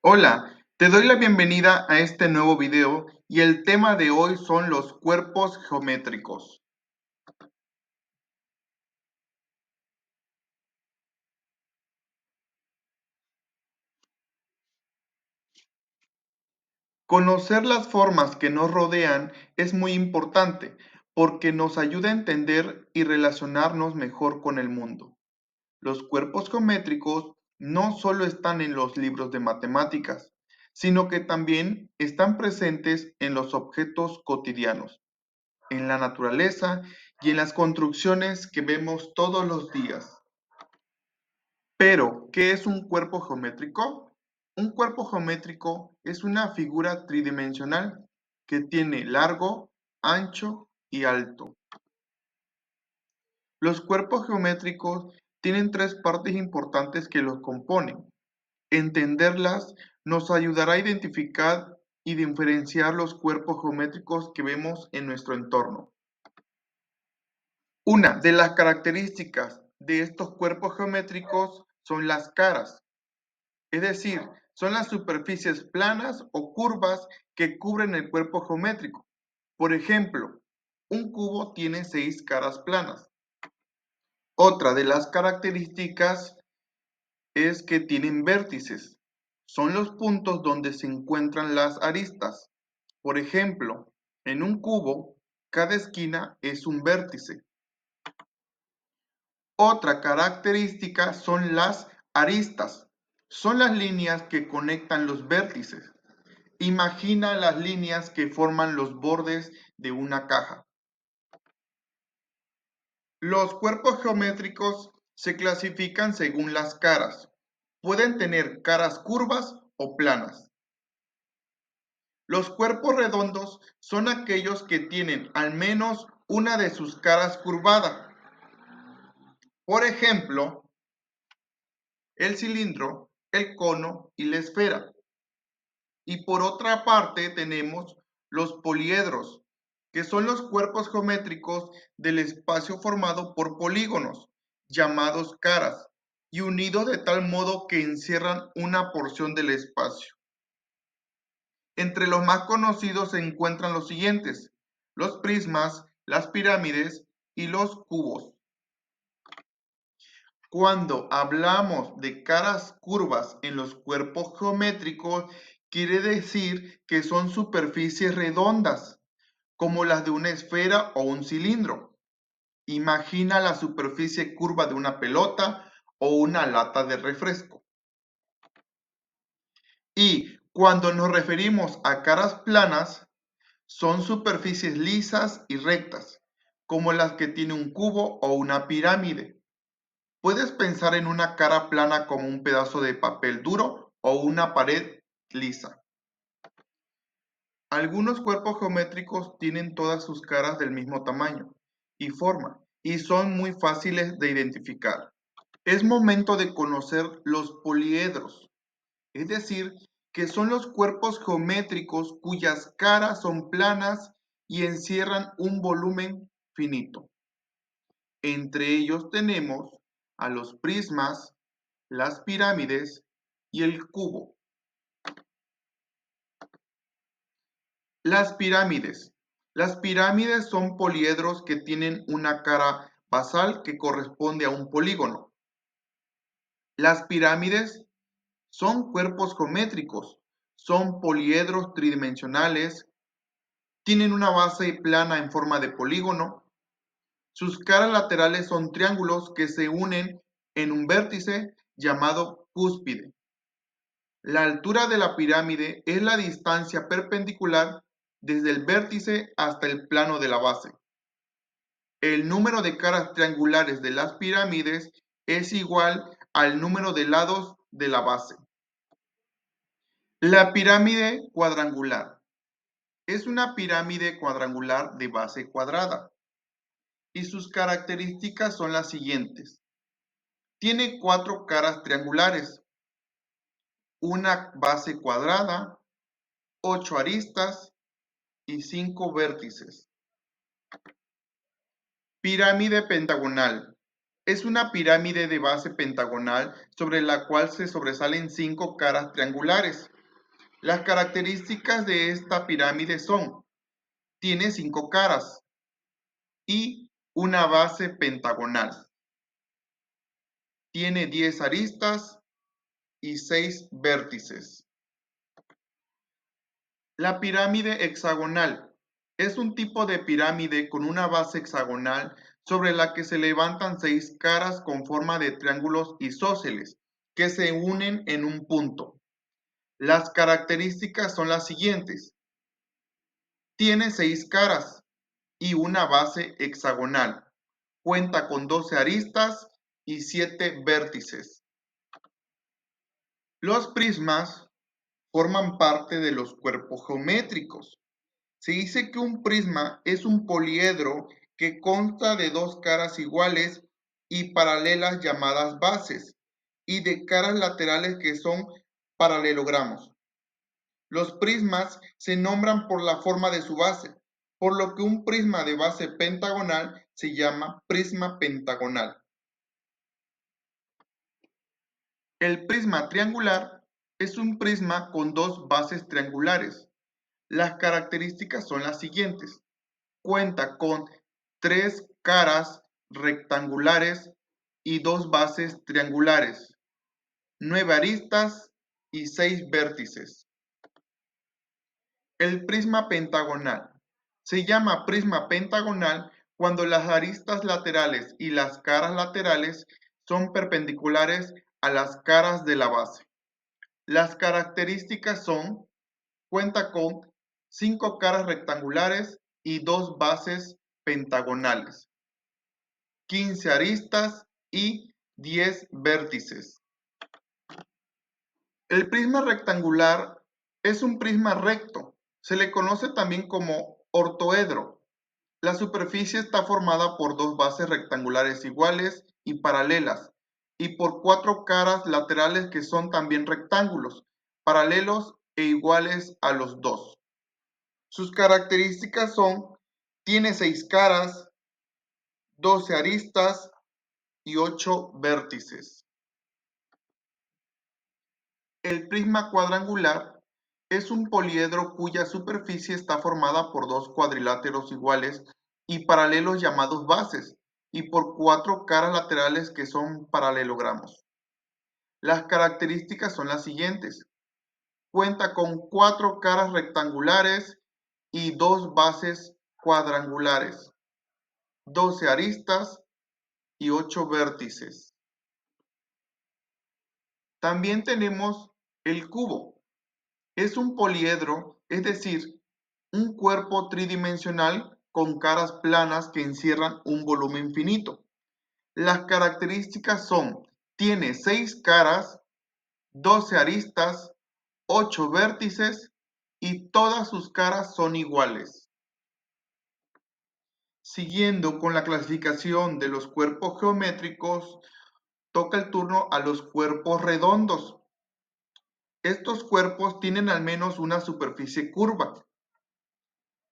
Hola, te doy la bienvenida a este nuevo video y el tema de hoy son los cuerpos geométricos. Conocer las formas que nos rodean es muy importante porque nos ayuda a entender y relacionarnos mejor con el mundo. Los cuerpos geométricos no solo están en los libros de matemáticas, sino que también están presentes en los objetos cotidianos, en la naturaleza y en las construcciones que vemos todos los días. Pero, ¿qué es un cuerpo geométrico? Un cuerpo geométrico es una figura tridimensional que tiene largo, ancho y alto. Los cuerpos geométricos tienen tres partes importantes que los componen. Entenderlas nos ayudará a identificar y diferenciar los cuerpos geométricos que vemos en nuestro entorno. Una de las características de estos cuerpos geométricos son las caras. Es decir, son las superficies planas o curvas que cubren el cuerpo geométrico. Por ejemplo, un cubo tiene 6 caras planas. Otra de las características es que tienen vértices. Son los puntos donde se encuentran las aristas. Por ejemplo, en un cubo, cada esquina es un vértice. Otra característica son las aristas. Son las líneas que conectan los vértices. Imagina las líneas que forman los bordes de una caja. Los cuerpos geométricos se clasifican según las caras. Pueden tener caras curvas o planas. Los cuerpos redondos son aquellos que tienen al menos una de sus caras curvada. Por ejemplo, el cilindro, el cono y la esfera. Y por otra parte tenemos los poliedros, que son los cuerpos geométricos del espacio formado por polígonos, llamados caras, y unidos de tal modo que encierran una porción del espacio. Entre los más conocidos se encuentran los siguientes: los prismas, las pirámides y los cubos. Cuando hablamos de caras curvas en los cuerpos geométricos, quiere decir que son superficies redondas, como las de una esfera o un cilindro. Imagina la superficie curva de una pelota o una lata de refresco. Y cuando nos referimos a caras planas, son superficies lisas y rectas, como las que tiene un cubo o una pirámide. Puedes pensar en una cara plana como un pedazo de papel duro o una pared lisa. Algunos cuerpos geométricos tienen todas sus caras del mismo tamaño y forma y son muy fáciles de identificar. Es momento de conocer los poliedros, es decir, que son los cuerpos geométricos cuyas caras son planas y encierran un volumen finito. Entre ellos tenemos a los prismas, las pirámides y el cubo. Las pirámides. Las pirámides son poliedros que tienen una cara basal que corresponde a un polígono. Las pirámides son cuerpos geométricos, son poliedros tridimensionales, tienen una base plana en forma de polígono. Sus caras laterales son triángulos que se unen en un vértice llamado cúspide. La altura de la pirámide es la distancia perpendicular desde el vértice hasta el plano de la base. El número de caras triangulares de las pirámides es igual al número de lados de la base. La pirámide cuadrangular es una pirámide cuadrangular de base cuadrada y sus características son las siguientes. Tiene 4 caras triangulares, una base cuadrada, 8 aristas y 5 vértices. Pirámide pentagonal. Es una pirámide de base pentagonal sobre la cual se sobresalen 5 caras triangulares. Las características de esta pirámide son: tiene 5 caras y una base pentagonal. Tiene 10 aristas y 6 vértices. La pirámide hexagonal es un tipo de pirámide con una base hexagonal sobre la que se levantan 6 caras con forma de triángulos isósceles que se unen en un punto. Las características son las siguientes: tiene 6 caras y una base hexagonal. Cuenta con 12 aristas y 7 vértices. Los prismas forman parte de los cuerpos geométricos. Se dice que un prisma es un poliedro que consta de dos caras iguales y paralelas llamadas bases y de caras laterales que son paralelogramos. Los prismas se nombran por la forma de su base, por lo que un prisma de base pentagonal se llama prisma pentagonal. El prisma triangular es un prisma con dos bases triangulares. Las características son las siguientes: cuenta con 3 caras rectangulares y 2 bases triangulares, 9 aristas y 6 vértices. El prisma pentagonal se llama prisma pentagonal cuando las aristas laterales y las caras laterales son perpendiculares a las caras de la base. Las características son: cuenta con 5 caras rectangulares y 2 bases pentagonales, 15 aristas y 10 vértices. El prisma rectangular es un prisma recto. Se le conoce también como ortoedro. La superficie está formada por dos bases rectangulares iguales y paralelas, y por 4 caras laterales que son también rectángulos, paralelos e iguales a los dos. Sus características son: tiene 6 caras, 12 aristas y 8 vértices. El prisma cuadrangular es un poliedro cuya superficie está formada por dos cuadriláteros iguales y paralelos llamados bases, y por 4 caras laterales que son paralelogramos. Las características son las siguientes: cuenta con 4 caras rectangulares y 2 bases cuadrangulares, 12 aristas y 8 vértices. También tenemos el cubo. Es un poliedro, es decir, un cuerpo tridimensional con caras planas que encierran un volumen finito. Las características son: tiene 6 caras, 12 aristas, 8 vértices y todas sus caras son iguales. Siguiendo con la clasificación de los cuerpos geométricos, toca el turno a los cuerpos redondos. Estos cuerpos tienen al menos una superficie curva.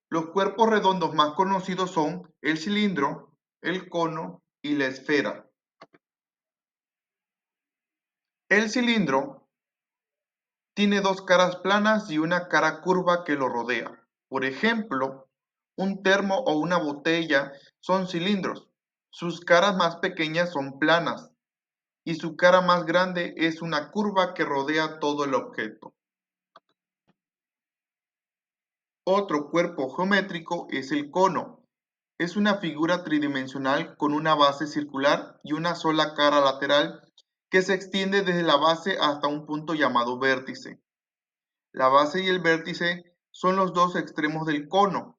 Los cuerpos redondos más conocidos son el cilindro, el cono y la esfera. El cilindro tiene dos caras planas y una cara curva que lo rodea. Por ejemplo, un termo o una botella son cilindros. Sus caras más pequeñas son planas y su cara más grande es una curva que rodea todo el objeto. Otro cuerpo geométrico es el cono. Es una figura tridimensional con una base circular y una sola cara lateral que se extiende desde la base hasta un punto llamado vértice. La base y el vértice son los dos extremos del cono.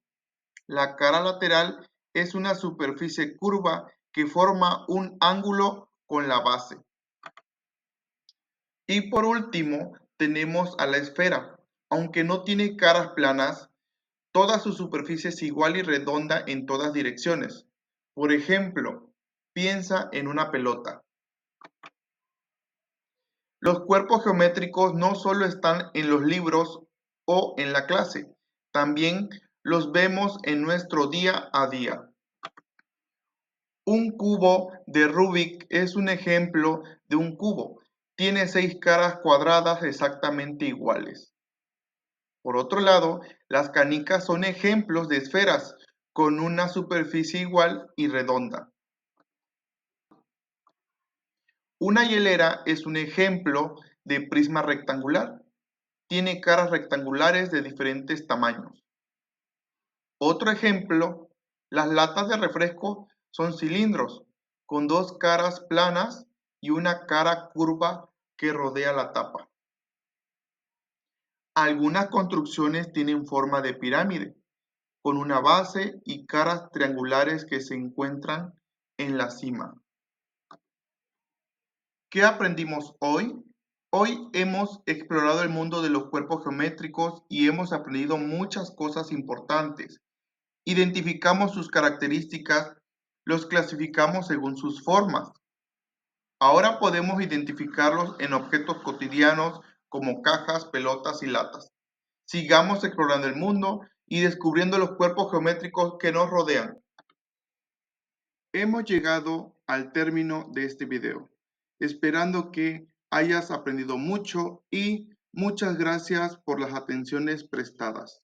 La cara lateral es una superficie curva que forma un ángulo con la base. Y por último, tenemos a la esfera. Aunque no tiene caras planas, toda su superficie es igual y redonda en todas direcciones. Por ejemplo, piensa en una pelota. Los cuerpos geométricos no solo están en los libros o en la clase, también los vemos en nuestro día a día. Un cubo de Rubik es un ejemplo de un cubo. Tiene 6 caras cuadradas exactamente iguales. Por otro lado, las canicas son ejemplos de esferas con una superficie igual y redonda. Una hielera es un ejemplo de prisma rectangular. Tiene caras rectangulares de diferentes tamaños. Otro ejemplo, las latas de refresco son cilindros con 2 caras planas y una cara curva que rodea la tapa. Algunas construcciones tienen forma de pirámide, con una base y caras triangulares que se encuentran en la cima. ¿Qué aprendimos hoy? Hoy hemos explorado el mundo de los cuerpos geométricos y hemos aprendido muchas cosas importantes. Identificamos sus características, los clasificamos según sus formas. Ahora podemos identificarlos en objetos cotidianos como cajas, pelotas y latas. Sigamos explorando el mundo y descubriendo los cuerpos geométricos que nos rodean. Hemos llegado al término de este video, esperando que hayas aprendido mucho y muchas gracias por las atenciones prestadas.